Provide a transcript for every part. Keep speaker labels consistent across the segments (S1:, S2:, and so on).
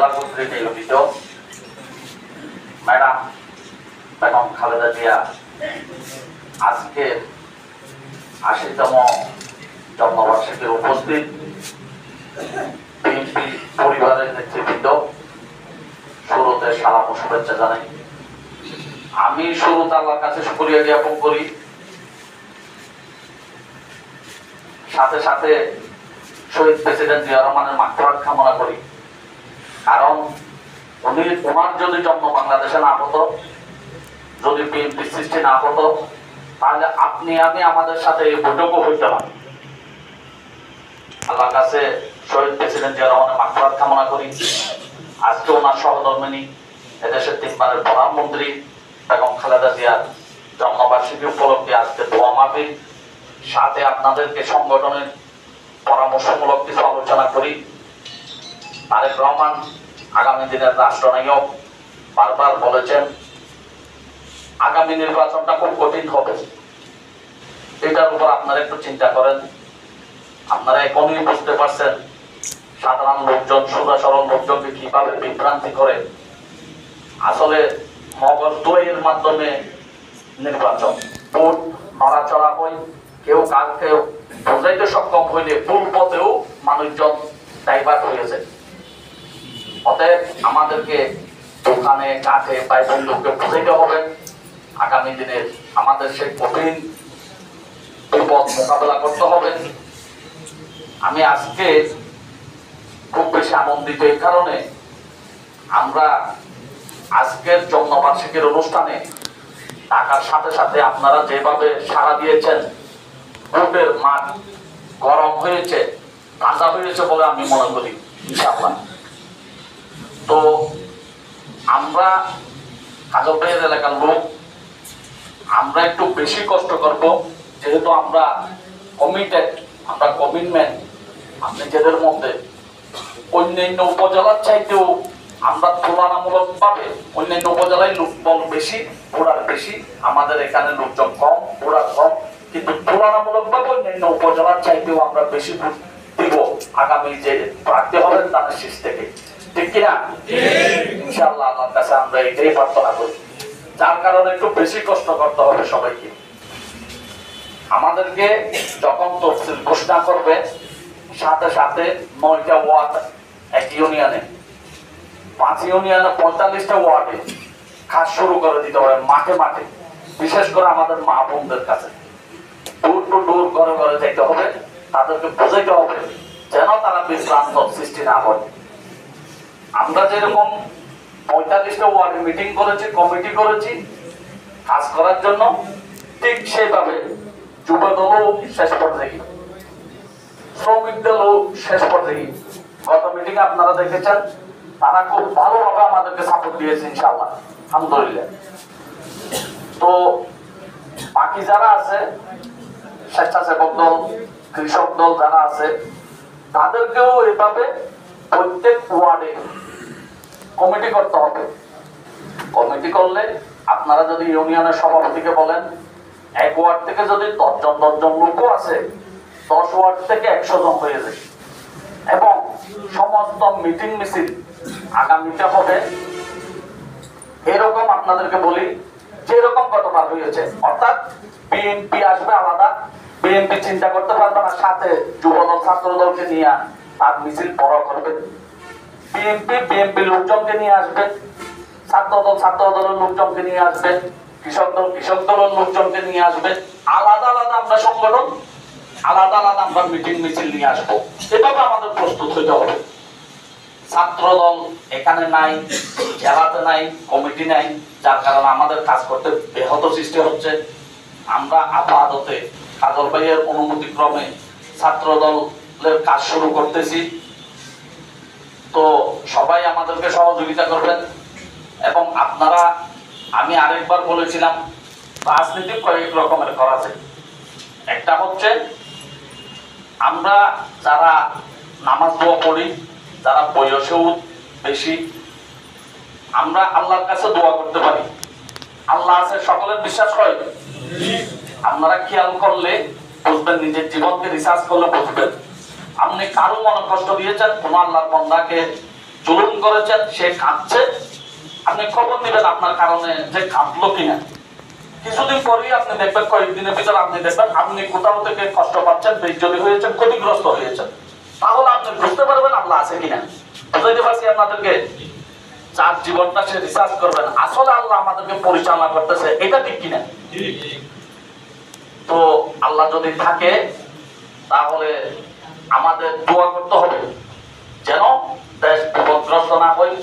S1: জেলা কর্তৃক নিয়োজিত ম্যাডাম বেগম খালেদা জিয়া আজকে ৮০তম জন্মবার্ষিকীর উপস্থিত বিএনপি পরিবারের নেতৃবৃন্দ, শুরুতে সালাম ও শুভেচ্ছা জানাই। আমি শুরুতে আল্লাহর কাছে শুকরিয়া জ্ঞাপন করি, সাথে সাথে শহীদ প্রেসিডেন্ট জিয়া রহমানের মাগফিরাত কামনা করি। কারণ ওনার যদি জন্ম বাংলাদেশে না হতো, যদি বিএনপি সৃষ্টি না হতো, তাহলে আপনি আমি আমাদের সাথে এই বৈঠকও হইতে না। আল্লাহর কাছে শহীদ প্রেসিডেন্ট জিয়া রহমানের মাগফিরাত কামনা করি। আজকে ওনার সহধর্মিণী, এদেশের 3 বারের প্রধানমন্ত্রী বেগম খালেদা জিয়ার জন্মবার্ষিকী উপলক্ষে আজকে দোয়া মাহফিল, সাথে আপনাদেরকে সংগঠনের পরামর্শমূলক কিছু আলোচনা করি। তারেক রহমান আগামী দিনের রাষ্ট্রনায়ক, বারবার বলেছেন আগামী নির্বাচনটা খুব কঠিন হবে। এটার উপর আপনারা একটু চিন্তা করেন। আপনারা এখনই বুঝতে পারছেন সাধারণ লোকজন, সোজা সরল লোকজনকে কিভাবে বিভ্রান্তি করে। আসলে মগজ দইয়ের মাধ্যমে নির্বাচন, ভোট নড়াচড়া হয়, কেউ কাউকে বোঝাইতে সক্ষম হইলে ভুল পথেও মানুষজন ডাইভার্ট হয়েছে। অতএব আমাদেরকে দোকানে কাঠে পাই বন্ধুকে বুঝাইতে হবে আগামী দিনে আমাদের সেই কঠিন বিপদ মোকাবেলা করতে হবে। আমি আজকে খুব বেশি আনন্দিত এই কারণে, আমরা আজকের জন্মবার্ষিকীর অনুষ্ঠানে টাকার সাথে সাথে আপনারা যেভাবে সাড়া দিয়েছেন, ভোটের মাঠ গরম হয়েছে, ঠান্ডা হয়েছে বলে আমি মনে করি ইনশাআল্লাহ। তো আমরা কাজল ভাইয়ের এলাকার লোক, আমরা একটু বেশি কষ্ট করব, যেহেতু আমরা কমিটেড, আমরা কমিটমেন্ট নিজেদের মধ্যে। অন্যান্য উপজেলার চাইতেও আমরা তুলনামূলক ভাবে অন্যান্য উপজেলায় লোকবল বেশি, ঘোড়ার বেশি, আমাদের এখানে লোকজন কম, ঘোড়ার কম, কিন্তু তুলনামূলক ভাবে অন্যান্য উপজেলার চাইতেও আমরা বেশি ভোট দিব আগামী যে প্রার্থী হবেন তাদের শীষ থেকে, ঠিক কিনা? ইনশাআল্লাহ আল্লাহর কাছে আমরা এটাই প্রার্থনা করি। যার কারণে একটু বেশি কষ্ট করতে হবে সবাইকে। আমাদেরকে যখন তফসিল ঘোষণা করবে, সাথে সাথে 9টা ওয়ার্ড এক ইউনিয়নে, 5 ইউনিয়নে 45টা ওয়ার্ডে কাজ শুরু করে দিতে হবে মাঠে মাঠে। বিশেষ করে আমাদের মা বোনদের কাছে দূর টু দূর ঘরে ঘরে যেতে হবে, তাদেরকে বোঝাইতে হবে যেন তারা বিভ্রান্ত সৃষ্টি না হয়। আমরা যেরকম 45টা ওয়ার্ডে মিটিং করেছি, কমিটি করেছি কাজ করার জন্য, ঠিক সেইভাবে যুব দলও শেষ পর্যায়ে, শ্রমিক দলও শেষ পর্যায়ে। গত মিটিং আপনারা দেখেছেন, তারা খুব ভালোভাবে আমাদেরকে সাপোর্ট দিয়েছে ইনশাআল্লাহ, আলহামদুলিল্লাহ। তো বাকি যারা আছে, স্বেচ্ছাসেবক দল, কৃষক দল যারা আছে, তাদেরকেও এভাবে প্রত্যেক ওয়ার্ডে কমিটি করতে হবে। কমিটি করলে আপনারা যদি ইউনিয়নের সভাপতিকে বলেন, এক ওয়ার্ড থেকে যদি 10 জন লোকও আছে, 10 ওয়ার্ড থেকে 100 জন হয়ে যায়। এবং সমস্ত মিটিং মিছিল আগামীতে হবে এরকম, আপনাদেরকে বলি যেরকম গতবার হয়েছে। অর্থাৎ বিএনপি আসবে আলাদা, বিএনপি চিন্তা করতে পারবে না, সাথে যুবদল ছাত্র দলকে নিয়ে তার মিছিল বড় করবে। বিএনপি লোকজনকে নিয়ে আসবে, ছাত্র দলের লোকজনকে নিয়ে আসবে, কৃষক দলের লোকজনকে নিয়ে আসবে। আলাদা আলাদা আমরা সংগঠন, আলাদা আলাদা আমরা মিটিং মিছিল নিয়ে আসবো। এভাবে আমাদের প্রস্তুত হতে হবে। ছাত্র দল এখানে নাই, জেলাতে নাই, কমিটি নাই, যার কারণে আমাদের কাজ করতে ব্যাহত সৃষ্টি হচ্ছে। আমরা আপাততে কাজল ভাইয়ের অনুমতি ক্রমে ছাত্র দলের কাজ শুরু করতেছি। তো সবাই আমাদেরকে সহযোগিতা করবেন। এবং আপনারা, আমি আরেকবার বলেছিলাম, রাজনীতি কয়েক রকমের করা যায়। একটা হচ্ছে আমরা যারা নামাজ দোয়া পড়ি, যারা বয়সেও বেশি, আমরা আল্লাহর কাছে দোয়া করতে পারি। আল্লাহ আছে, সকলের বিশ্বাস হয়। আপনারা খেয়াল করলে বুঝবেন, নিজের জীবনকে রিসার্চ করলে বুঝবেন। আপনি কারো মনে কষ্ট দিয়েছেন, কোন আল্লাহর বান্দাকে জুলুম করেছেন, সে কাঁদছে, আপনি খবর নেবেন আপনার কারণে যে কাঁদলো কিনা। কিছুদিন পরেই আপনি দেখবেন, কয়েকদিনের ভিতরে আপনি দেখবেন আপনি কোথাও থেকে কষ্ট পাচ্ছেন, বেজ্জতি হয়েছেন, ক্ষতিগ্রস্ত হয়েছেন। তাহলে আপনি বুঝতে পারবেন আল্লাহ আছে কিনা। বুঝাইতে পারছি আপনাদেরকে? যার জীবনটা সে রিসার্চ করবেন আসলে আল্লাহ আমাদেরকে পরিচালনা করতেছে, এটা ঠিক কিনা। তো আল্লাহ যদি থাকে তাহলে আমাদের দোয়া করতে হবে যেন দেশ বিপদগ্রস্ত না হয়।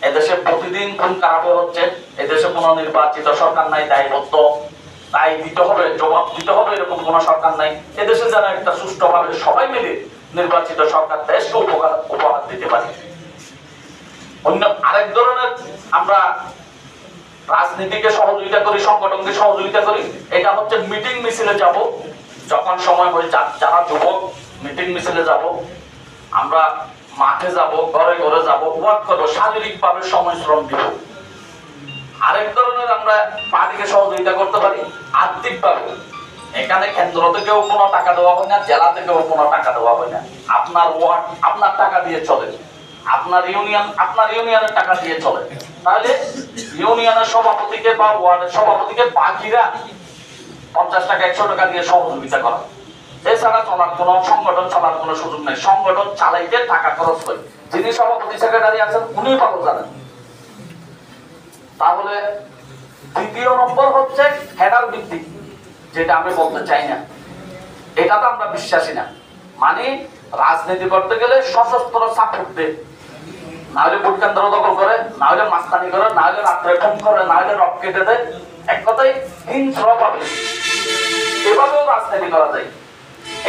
S1: এদেশে প্রতিদিন খুন খারাপ হচ্ছে, এদেশে কোনো নির্বাচিত সরকার নাই, দায়বদ্ধ দায় দিতে হবে, জবাব দিতে হবে, এরকম কোন সরকার নাই। এদেশে যেন একটা সুষ্ঠুভাবে সবাই মিলে নির্বাচিত সরকার দেশকে উপহার দিতে পারে। অন্য আরেক ধরনের আমরা রাজনীতিকে সহযোগিতা করি, সংগঠনকে সহযোগিতা করি, এটা হচ্ছে মিটিং মিছিলে যাব, যখন সময় হয় যারা যুবক মিটিং মিছিলে যাব, আমরা মাঠে যাব, ঘরে ঘরে যাব, ওয়ার্ক করবো, শারীরিক ভাবে সময় শ্রম দিব। আরেক ধরনের আমরা পার্টিকে সহযোগিতা করতে পারি আর্থিক ভাবে। এখানে কেন্দ্র থেকেও কোনো টাকা দেওয়া হয় না, জেলা থেকেও কোনো টাকা দেওয়া হয় না, আপনার ওয়ার্ড আপনার টাকা দিয়ে চলে, আপনার ইউনিয়নের টাকা দিয়ে চলে। তাহলে ইউনিয়নের সভাপতিকে বা ওয়ার্ডের সভাপতিকে বাকিরা 50 টাকা 100 টাকা দিয়ে সহযোগিতা করা, এছাড়া চলার কোনো সংগঠন চলার কোনো সুযোগ নেই। সংগঠন চালাইতে টাকা খরচ করে, যিনি সভাপতি সেক্রেটারি আছেন উনি ভালো জানেন। তাহলে দ্বিতীয় নম্বর হচ্ছে হেডার ভিত্তিক, যেটা আমি বলতে চাই না, এটা তো আমরা বিশ্বাসী না। মানে রাজনীতি করতে গেলে সশস্ত্র সাপোর্ট দেয়, না হলে ভোট কেন্দ্র দখল করে, না হলে মাস্তানি করে, না হলে রাত্রে ফোন করে, না হলে রক কেটে দেয়। এক কথাই হিংস্র ভাবে এভাবেও রাজনীতি করা যায়।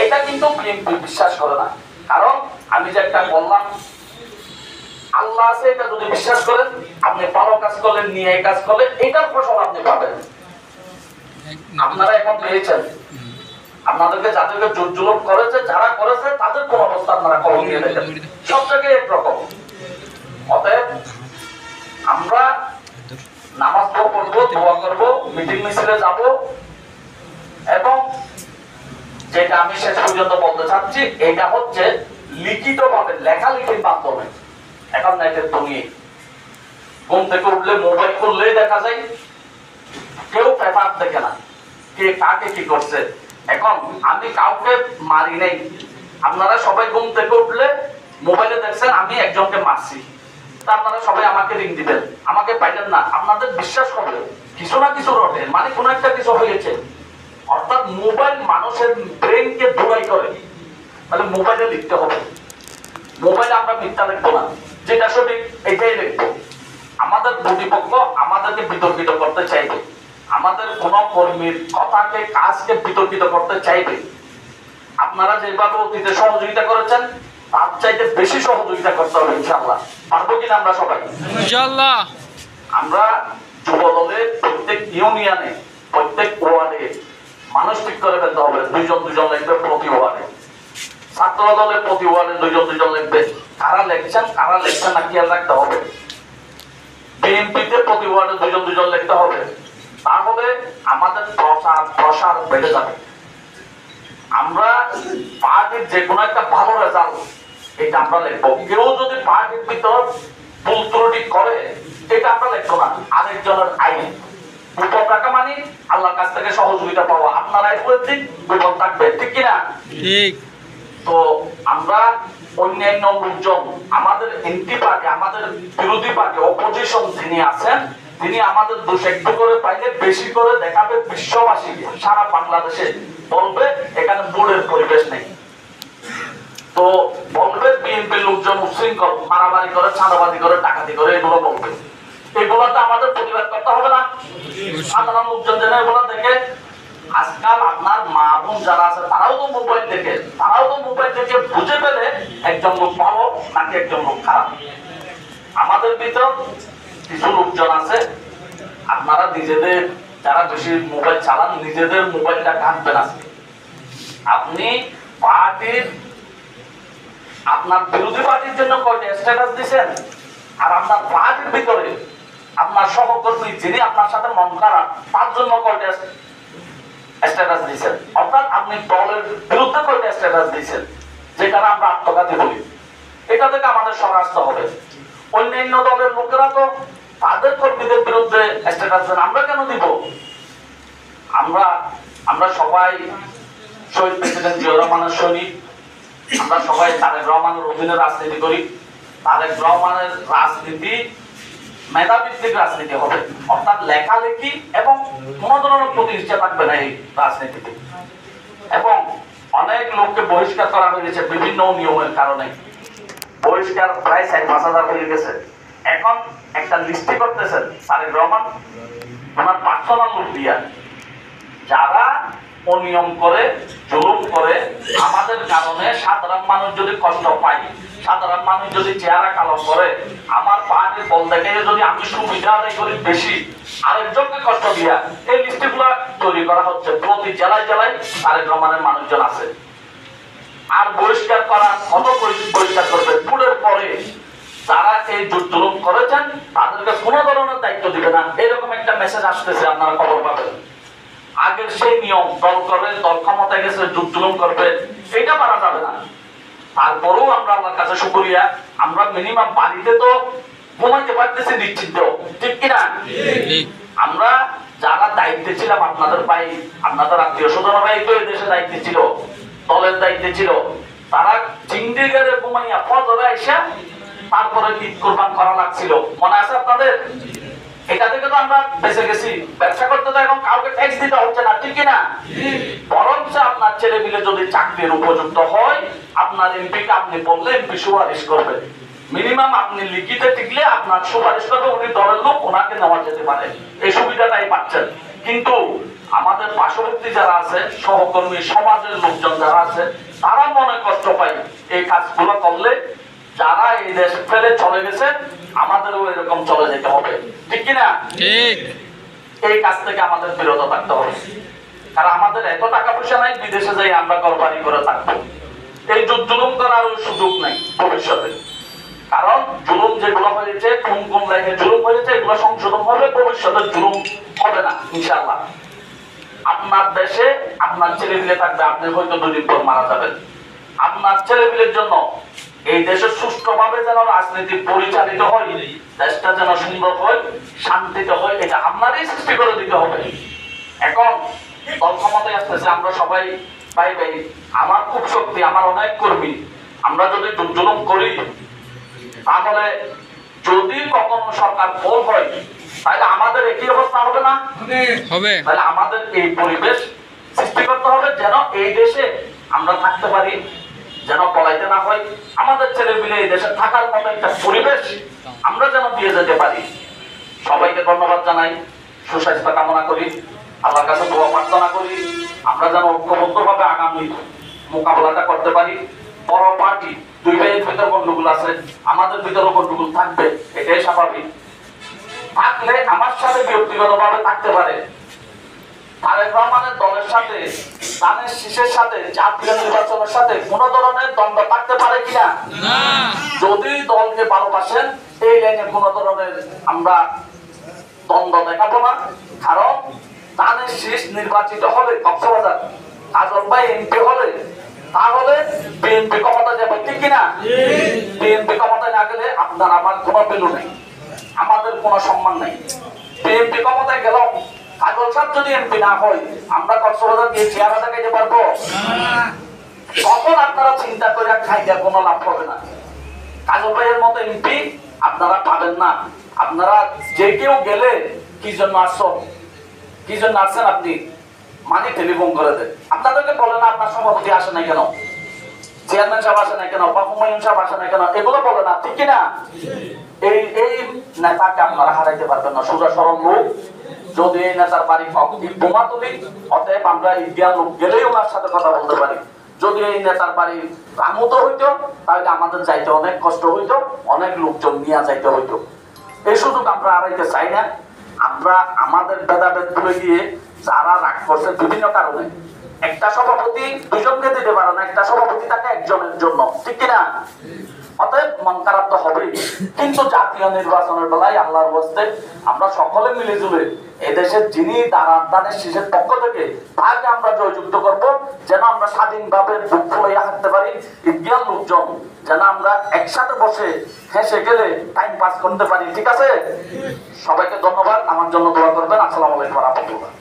S1: এটা কিন্তু বিএনপি বিশ্বাস করে না। কারণ আমি যে একটা বললাম আল্লাহ আছে, এটা যদি বিশ্বাস করেন আপনি ভালো কাজ করলেন, নিয়ে কাজ করলেন, এটার ফসল আপনি পাবেন। আপনারা এখন পেয়েছেন, আপনাদেরকে যাদেরকে জোর জুলুম করেছে, যারা করেছে তাদের কোন অবস্থা আপনারা খবর নিয়ে দেখেন, সব জায়গায় একরকম। অতএব আমরা নামাজ পড়বো, দোয়া করবো, মিটিং মিছিলে যাব, এবং যেটা আমি শেষ পর্যন্ত বলতে চাচ্ছি এটা হচ্ছে লিখিত ভাবে, লেখালেখির মাধ্যমে। এখন নাইটের দুনিয়া, ঘুম থেকে উঠলে মোবাইল খুললেই দেখা যায়, কেউ পেপার দেখে না, কে কাকে কি করছে। এখন আমি কাউকে মারি নাই, আপনারা সবাই ঘুম থেকে উঠলে মোবাইলে দেখছেন আমি একজনকে মারছি, তা আপনারা সবাই আমাকে রিং দিবেন, আমাকে পাইলেন না, আপনাদের বিশ্বাস হবে কিছু না কিছু রটে, মানে কোনো একটা কিছু হয়েছে। অর্থাৎ মোবাইল মানুষের ব্রেনকে ধোলাই করে। তাহলে মোবাইলে লিখতে হবে, মোবাইলে আমরা মিথ্যা লিখবো না, যেটা সঠিক এটাই লিখবো। আমাদের প্রতিপক্ষ আমাদেরকে বিতর্কিত করতে চাইবে, আমাদের কোন কর্মীর কথাকে কাজকে বিতর্কিত করতে চাইবে, আপনারা যেভাবে অতীতে সহযোগিতা করেছেন তার চাইতে বেশি সহযোগিতা করতে হবে ইনশাআল্লাহ। পারবো কিনা আমরা সবাই? ইনশাআল্লাহ। আমরা যুব দলের প্রত্যেক ইউনিয়নে, প্রত্যেক ওয়ার্ডে মানুষ ঠিক করে ফেলতে হবে, দুইজন লিখবে প্রতি ওয়ার্ডে। ছাত্র দলের প্রতি ওয়ার্ডে দুইজন লিখবে, কারা লিখছেন না খেয়াল রাখতে হবে। বিএনপিতে প্রতি ওয়ার্ডে দুইজন লিখতে হবে, তাহলে আমাদের প্রসার বেড়ে যাবে। আমরা পার্টির যে কোনো একটা ভালো রেজাল্ট এটা আমরা লিখবো, কেউ যদি পার্টির ভিতর ভুল ত্রুটি করে এটা আমরা লিখবো না, আরেকজনের আইন বিপদ রাখা মানে আল্লাহর কাছ থেকে সহযোগিতা পাওয়া। আপনারা দিক বিপদ থাকবে, ঠিক কিনা? ঠিক। তো আমরা অন্যান্য লোকজন, আমাদের এন্টি পার্টি, আমাদের বিরোধী পার্টি, অপোজিশন যিনি আছেন, তিনি আমাদের দোষ একটু করে পাইলে বেশি করে দেখাবে বিশ্ববাসীকে, সারা বাংলাদেশে বলবে এখানে ভোটের পরিবেশ নেই। তো বলবে বিএনপির লোকজন উচ্ছৃঙ্খল, মারামারি করে, চাঁদাবাজি করে, ডাকাতি করে, এগুলো বলবে। এগুলোতে আমাদের প্রতিবাদ করতে হবে না? সাধারণ লোকজন যেন এগুলো দেখে, আজকাল আপনার মা বোন যারা আছে তারাও তো মোবাইল দেখে, বুঝে ফেলে একজন লোক ভালো নাকি একজন লোক খারাপ। আমাদের ভিতর কিছু লোকজন আছে, আপনারা নিজেদের যারা বেশি মোবাইল চালান নিজেদের মোবাইলটা ঘাঁটবেন। আজকে আপনি পার্টির, আপনার বিরোধী পার্টির জন্য কয়টা স্ট্যাটাস দিচ্ছেন, আর আপনার পার্টির ভিতরে আপনার সহকর্মী যিনি আপনার সাথে মন খারাপ তার জন্য কয়টা স্ট্যাটাস দিচ্ছেন, অর্থাৎ আপনি দলের বিরুদ্ধে কয়টা স্ট্যাটাস দিচ্ছেন, যেটা আমরা আত্মঘাতী বলি। এটা থেকে আমাদের সরে আসতে হবে। অন্যান্য দলের লোকেরা তো তাদের কর্মীদের বিরুদ্ধে স্ট্যাটাস দেন, আমরা কেন দিব? আমরা সবাই শহীদ প্রেসিডেন্ট জিয়াউর রহমানের সৈনিক, আমরা সবাই তারেক রহমানের অধীনে রাজনীতি করি। তারেক রহমানের রাজনীতি মেধাভিত্তিক রাজনীতি হবে, অর্থাৎ লেখালেখি এবং কোন ধরনের প্রতিষ্ঠা থাকবে না এই রাজনীতিতে। এবং অনেক লোককে বহিষ্কার করা হয়েছে বিভিন্ন নিয়মের কারণে, বহিষ্কার প্রায় 4-5 হাজার হয়ে গেছে। এখন একটা লিস্টে করতেছেন তারেক রহমান ওনার পার্সোনাল লোক দিয়া, যারা অনিয়ম করে জুলুম করে আমাদের কারণে সাধারণ মানুষ যদি কষ্ট পায়, সাধারণ মানুষ যদি চেহারা কালো করে, আমার পাহাড়ের বল দেখে যদি আমি সুবিধা আদায় করি বেশি, আরেকজনকে কষ্ট দিয়া, এই লিস্টগুলো তৈরি করা হচ্ছে। প্রতি জেলায় জেলায় তারেক রহমানের মানুষজন আছে। আর বহিষ্কার করা কত বহিষ্কার করবে? পুলের পরে যারা এই জুলুম করেছেন তাদেরকে কোনো ধরনের দায়িত্ব দিবে না, এরকম একটা মেসেজ আসতেছে, আপনারা খবর পাবেন। আগের সেই নিয়ম, দল করে দল ক্ষমতায় গেছে জুলুম করবে, এটা পারা যাবে না। তারপরেও আমরা আল্লাহর কাছে শুকরিয়া, আমরা মিনিমাম বাড়িতে তো ঘুমাইতে পারতেছি নিশ্চিন্ত, ঠিক কিনা? আমরা যারা দায়িত্বে ছিলাম, আপনাদের ভাই, আপনাদের আত্মীয় স্বজন ভাই তো এই দেশে দায়িত্বে ছিল, দলের দায়িত্বে ছিল, তারা চিংড়িঘাটে ঘুমাইয়া ফজরে আইসা তারপরে ঈদ কোরবান করা লাগছিল, মনে আছে আপনাদের? এটা থেকে তো আমরা বেঁচে গেছি। ব্যবসা করতে তো এখন কাউকে ট্যাক্স দিতে হচ্ছে না, ঠিক কিনা? বরঞ্চ আপনার ছেলে মিলে যদি চাকরির উপযুক্ত হয়, আপনার এমপিকে আপনি বললে এমপি সুপারিশ করবে, মিনিমাম আপনি লিখিতে টিকলে আপনার সুপারিশ করবে, উনি দলের লোক, ওনাকে নেওয়া যেতে পারে, এই সুবিধাটাই পাচ্ছেন। কিন্তু আমাদের পার্শ্ববর্তী যারা আছে, সহকর্মী সমাজের লোকজন যারা আছে, তারা মনে কষ্ট পায় এই কাজগুলো করলে। যারা এই দেশ ফেলে চলে গেছে, আমাদেরও এরকম চলে যেতে হবে, ঠিক কিনা? ঠিক। এই কাজ থেকে আমাদের বিরত থাকতে হবে, কারণ আমাদের এত টাকা পয়সা নাই বিদেশে যাই আমরা ঘরবাড়ি করে থাকবো। এই জুলুম করার সুযোগ নাই ভবিষ্যতে, কারণ জুলুম যেগুলো হয়েছে, কোন কোন লাইনে জুলুম হয়েছে, এগুলো সংশোধন হবে, ভবিষ্যতে জুলুম হবে না ইনশাআল্লাহ। আপনার দেশে আপনার ছেলে মিলে থাকবে, আপনি হয়তো 2 দিন পর মারা যাবেন। আপনার ছেলে মিলের জন্য এই দেশে সুষ্ঠুভাবে যেন রাজনীতি পরিচালিত হয়, দেশটা যেন সুন্দর হয়, শান্তিতে হয়, এটা আপনারই সৃষ্টি করে দিতে হবে। এখন দল ক্ষমতায় আসতেছে, আমরা সবাই ভাই ভাই, আমার খুব শক্তি, আমার অনেক কর্মী, আমরা যদি জুলুম করি, তাহলে যদি কখনো সরকার ভুল হয়, তাহলে আমাদের একই অবস্থা হবে না? হবে। তাহলে আমাদের এই পরিবেশ সৃষ্টি করতে হবে যেন এই দেশে আমরা থাকতে পারি, যেন পলাইতে না হয়, আমাদের ছেলে মিলে এই দেশে থাকার মতো একটা পরিবেশ আমরা যেন দিয়ে যেতে পারি। সবাইকে ধন্যবাদ জানাই, সুস্বাস্থ্য কামনা করি, আল্লাহর কাছে দোয়া প্রার্থনা করি, আমরা যেন ঐক্যবদ্ধভাবে আগামী মোকাবেলাটা করতে পারি। বড় পার্টি, 2 ভাইয়ের ভিতর গন্ডগোল আছে, আমাদের ভিতরও গন্ডগোল থাকবে, এটাই স্বাভাবিক। থাকলে আমার সাথে ব্যক্তিগতভাবে থাকতে পারে, তারেক রহমানের দলের সাথে, ধানের শীষের সাথে, জাতীয় নির্বাচনের সাথে কোন ধরনের দ্বন্দ্ব থাকতে পারে কিনা? যদি দলকে ভালোবাসেন, এই লাইনে কোন ধরনের আমরা দ্বন্দ্ব দেখাবো না। কারণ ধানের শীষ নির্বাচিত হলে কক্সবাজার, কাজল ভাই এমপি হলে, তাহলে বিএনপি ক্ষমতা যাবে, ঠিক কিনা? বিএনপি ক্ষমতায় না গেলে আপনার আমার কোনো ভ্যালু নেই, আমাদের কোনো সম্মান নেই। বিএনপি ক্ষমতায় গেল, কাজল সাহেব যদি এমপি না হয়, আমরা কক্সবাজার গিয়ে চেহারা দেখাইতে পারবো? তখন আপনারা চিন্তা করে খাইতে কোনো লাভ হবে না। কাজল ভাইয়ের মতো এমপি আপনারা পাবেন না। আপনারা যে কেউ গেলে কি জন্য আসছো, কি জন্য আসছেন আপনি, মানে টেলিফোন করে দেন, আপনাদেরকে বলে না আপনার সভাপতি আসে নাই কেন, চেয়ারম্যান সাহেব আসে নাই কেন, বা হুমায়ুন সাহেব আসে নাই কেন, এগুলো বলে না, ঠিক কিনা? এই নেতাকে আপনারা হারাইতে পারবেন না, সোজা সরল লোক। যদি এই নেতার বাড়ি বোমা তুলি, অতএব আমরা ইন্ডিয়ান লোক গেলেই ওনার সাথে কথা বলতে পারি। যদি এই নেতার বাড়ি রামুতো হইতো, তাহলে আমাদের যাইতে অনেক কষ্ট হইতো, অনেক লোকজন নিয়ে যাইতে হইতো। এই সুযোগ আমরা হারাইতে চাই না। আমরা আমাদের ভেদাভেদ ভুলে গিয়ে যারা রাগ করছে বিভিন্ন কারণে, একটা সভাপতি 2 জনকে দিতে পারে না, একটা সভাপতি থাকে 1 জনের জন্য, ঠিক কিনা? অতএব মন খারাপ তো হবেই, কিন্তু জাতীয় নির্বাচনের বেলায় আল্লাহর হস্তে আমরা সকলে মিলে জুলে এদেশের যিনি দানের শীষের পক্ষ থেকে তাকে আমরা জয়যুক্ত করব, যেন আমরা স্বাধীনভাবে বুক ফুলাইয়া হাঁটতে পারি। ইন্ডিয়ান লোকজন যেন আমরা একসাথে বসে হেসে গেলে টাইম পাস করতে পারি। ঠিক আছে, সবাইকে ধন্যবাদ, আমার জন্য দোয়া করবেন। আসসালামু আলাইকুম ওয়া রাহমাতুল্লাহ।